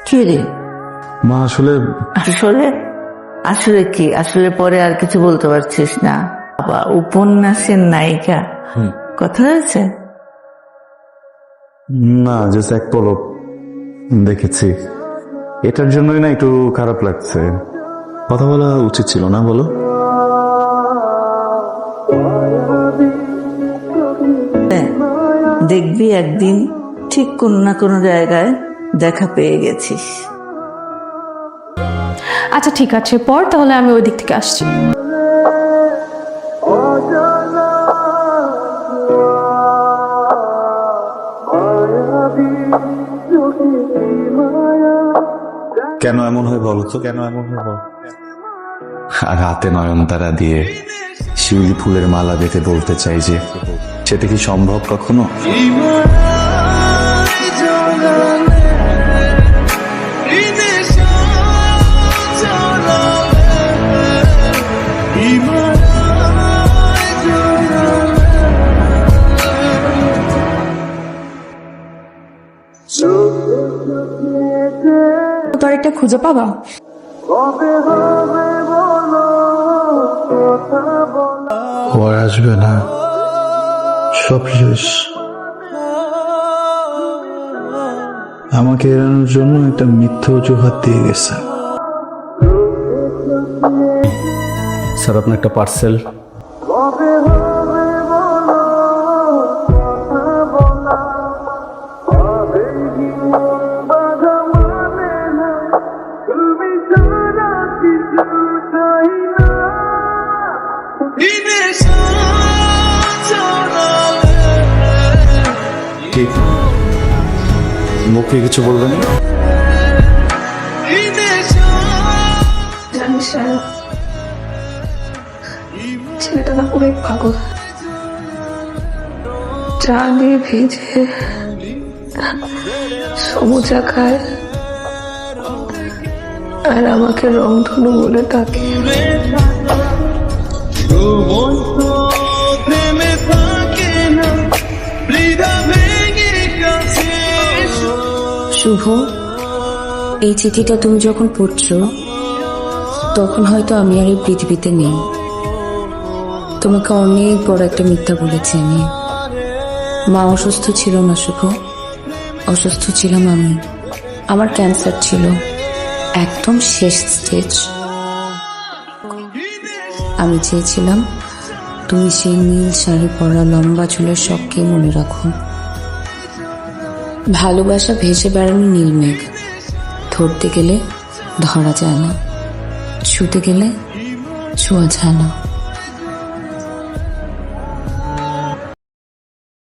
কি রে মা? আসলে আসলে আসলে কি আসলে পরে আর কিছু বলতে পারছিস না? বাবা উপন্যাসের নায়িকা কথা হয়েছে? না, জাস্ট এক পলক দেখেছি, এটার জন্যই না একটু খারাপ লাগছে। কথা বলা উচিত ছিল না, বলো? দেখবি একদিন ঠিক কোন না কোনো জায়গায় দেখা পেয়ে গেছিস। আচ্ছা ঠিক আছে, পর তাহলে আমি ওই দিক থেকে আসছি। কেন এমন হয় বলো তো, কেন এমন হয় বল? আর হাতে নয়নতারা দিয়ে শিউলি ফুলের মালা বেঁধে বলতে চাই যে সেটা কি সম্ভব কখনো? তোর একটা খুঁজে পাবা? ও আর আসবে না, সব শেষ। আমাকে এড়ানোর জন্য একটা মিথ্যা অজুহাত দিয়ে গেছে। স্যার, আপনার একটা পার্সেল। ঠিক মুখে কিছু বলবেন? জানিস ছেলেটা না অনেক পাগল, চা দিয়ে ভেজে সমুচা খায় আর আমাকে রংধনু বলে ডাকে। শুভ, এই চিঠিটা তুমি যখন পড়ছো তখন হয়তো আমি আর এই পৃথিবীতে নেই। তোমাকে অনেক বড় একটা মিথ্যা বলেছি আমি। মা অসুস্থ ছিল না শুভ, অসুস্থ ছিলাম আমি। আমার ক্যান্সার ছিল, একদম শেষ স্টেজ। আমি চেয়েছিলাম তুমি সেই নীল শাড়ি পরা লম্বা চুলের শখকে মনে রাখো। ভালোবাসা ভেসে বেড়ানো নীল মেঘ, ধরতে গেলে ধরা যায় না, ছুতে গেলে ছোঁয়া যায় না।